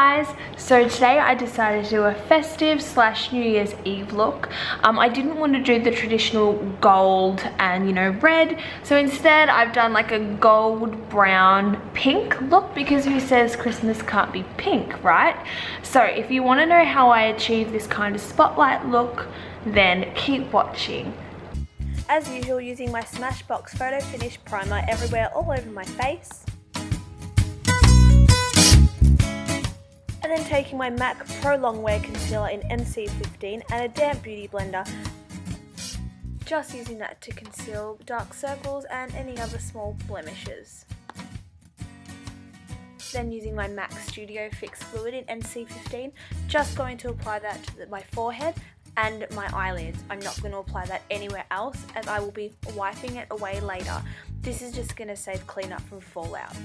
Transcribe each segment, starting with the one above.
guys, so today I decided to do a festive / New Year's Eve look. I didn't want to do the traditional gold and red, so instead I've done like a gold brown pink look because who says Christmas can't be pink, right? So if you want to know how I achieve this kind of spotlight look, then keep watching. As usual, using my Smashbox Photo Finish primer everywhere all over my face. And then taking my MAC Pro Longwear concealer in NC15 and a damp beauty blender. Just using that to conceal dark circles and any other small blemishes. Then using my MAC Studio Fix Fluid in NC15, just going to apply that to my forehead and my eyelids. I'm not going to apply that anywhere else as I will be wiping it away later. This is just going to save cleanup from fallout.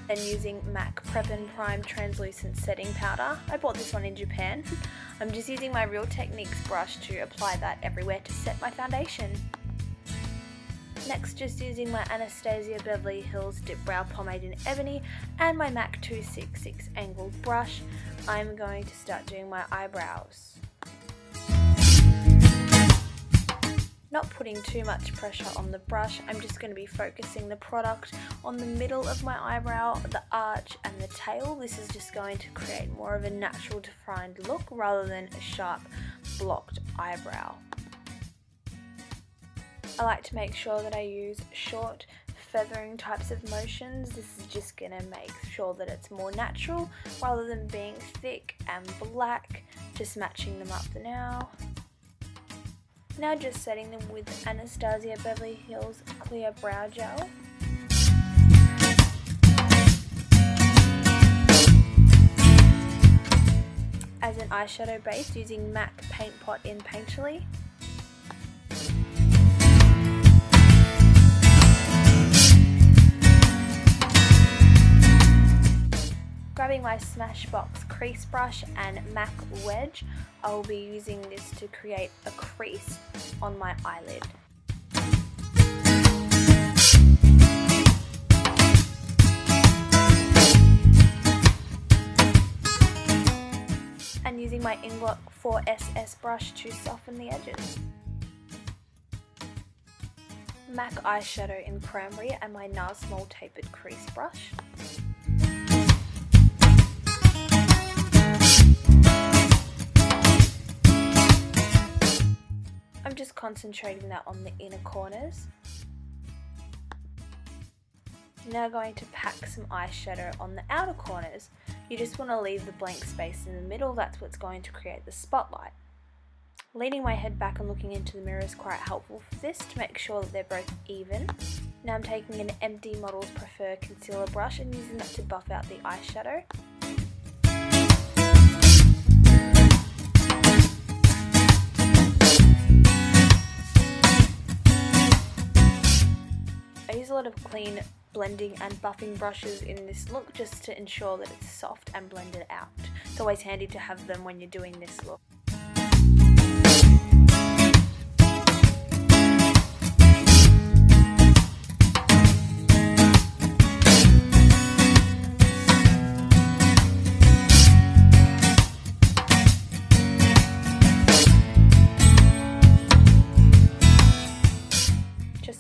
And using MAC Prep and Prime Translucent Setting Powder. I bought this one in Japan. I'm just using my Real Techniques brush to apply that everywhere to set my foundation. Next, just using my Anastasia Beverly Hills Dipbrow Pomade in Ebony and my MAC 266 angled brush, I'm going to start doing my eyebrows. Not putting too much pressure on the brush, I'm just going to be focusing the product on the middle of my eyebrow, the arch and the tail. This is just going to create more of a natural defined look rather than a sharp blocked eyebrow. I like to make sure that I use short feathering types of motions. This is just going to make sure that it's more natural rather than being thick and black. Just matching them up now. Now just setting them with Anastasia Beverly Hills Clear Brow Gel. As an eyeshadow base, using MAC Paintpot Painterly. Grabbing my Smashbox crease brush and MAC Wedge, I will be using this to create a crease on my eyelid. And using my INGLOT 4SS brush to soften the edges. MAC eyeshadow in Cranberry and my NARS Small Tapered Crease brush. I'm just concentrating that on the inner corners. Now going to pack some eyeshadow on the outer corners. You just want to leave the blank space in the middle, that's what's going to create the spotlight. Leaning my head back and looking into the mirror is quite helpful for this to make sure that they're both even. Now I'm taking an empty Models Prefer concealer brush and using that to buff out the eyeshadow. I use a lot of clean blending and buffing brushes in this look just to ensure that it's soft and blended out. It's always handy to have them when you're doing this look.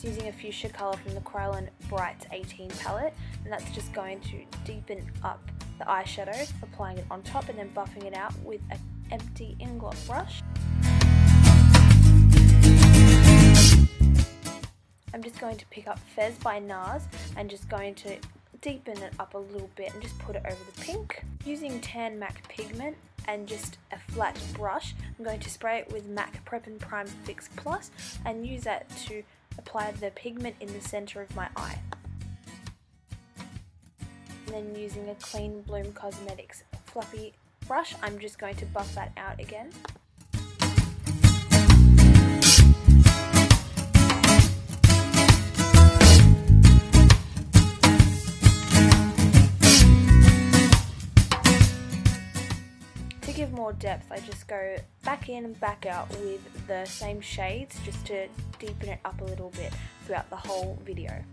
Using a fuchsia colour from the Kryolan Brights 18 palette, and that's just going to deepen up the eyeshadow, applying it on top and then buffing it out with an empty INGLOT brush. I'm just going to pick up Fez by NARS and just going to deepen it up a little bit and just put it over the pink. Using Tan MAC Pigment and just a flat brush, I'm going to spray it with MAC Prep and Prime Fix Plus and use that to apply the pigment in the center of my eye. And then using a clean Bloom Cosmetics fluffy brush, I'm just going to buff that out again. To give more depth, I just go back in and back out with the same shades just to deepen it up a little bit throughout the whole video.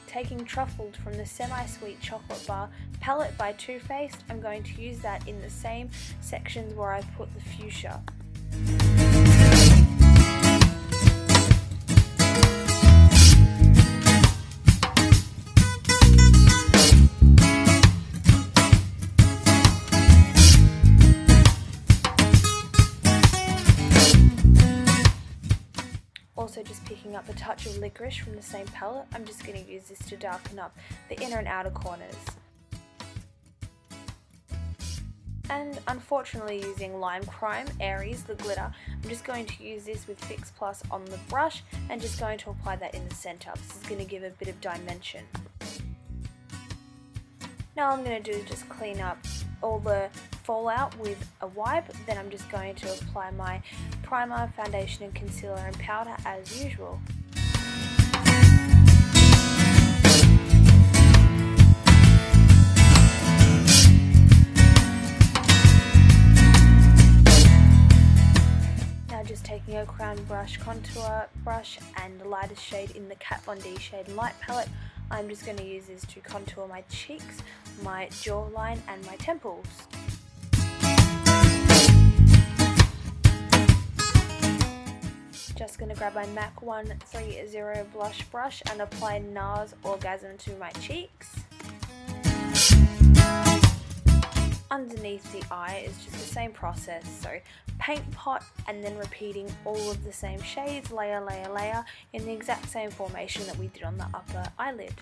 Taking Truffled from the Semi-Sweet Chocolate Bar palette by Too Faced, I'm going to use that in the same sections where I put the Fuschia. Also just picking up a touch of Licourice from the same palette. I'm just going to use this to darken up the inner and outer corners. And unfortunately using Lime Crime Aries, the glitter, I'm just going to use this with Fix Plus on the brush and just going to apply that in the centre. This is going to give a bit of dimension. Now all I'm going to do is just clean up all the fallout with a wipe, then I'm just going to apply my primer, foundation and concealer and powder as usual. Now just taking a crown brush, contour brush and the lightest shade in the Kat Von D Shade Light palette, I'm just going to use this to contour my cheeks, my jawline and my temples. Just going to grab my MAC 130 blush brush and apply NARS Orgasm to my cheeks. Underneath the eye is just the same process, so paint pot and then repeating all of the same shades, layer, layer, layer, in the exact same formation that we did on the upper eyelid.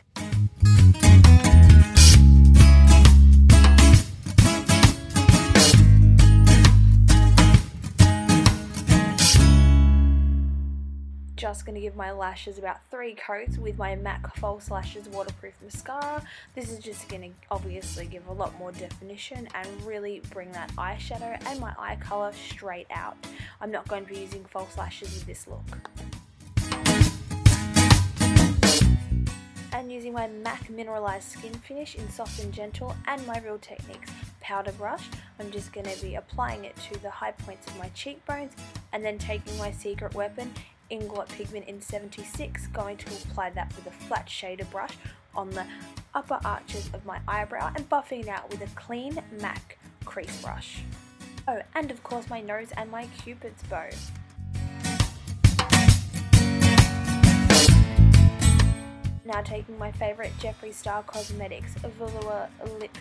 Just going to give my lashes about 3 coats with my MAC False Lashes Waterproof Mascara. This is just going to obviously give a lot more definition and really bring that eyeshadow and my eye colour straight out. I'm not going to be using false lashes with this look. And using my MAC Mineralise Skin Finish in Soft and Gentle and my Real Techniques powder brush, I'm just going to be applying it to the high points of my cheekbones and then taking my secret weapon, INGLOT Pigment in 76, going to apply that with a flat shader brush on the upper arches of my eyebrow and buffing it out with a clean MAC crease brush. Oh, and of course my nose and my Cupid's bow. Now taking my favourite Jeffree Star Cosmetics velour lip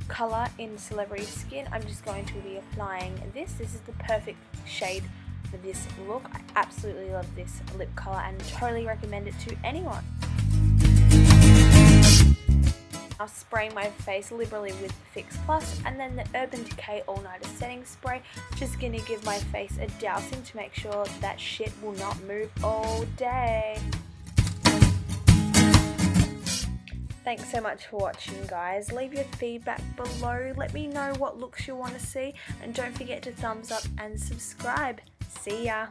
colour in Celebrity Skin, I'm just going to be applying this. This is the perfect shade for this look. I absolutely love this lip colour and totally recommend it to anyone. I'll spray my face liberally with Fix Plus and then the Urban Decay All Nighter setting spray. Just going to give my face a dousing to make sure that shit will not move all day. Thanks so much for watching, guys. Leave your feedback below. Let me know what looks you want to see and don't forget to thumbs up and subscribe. See ya!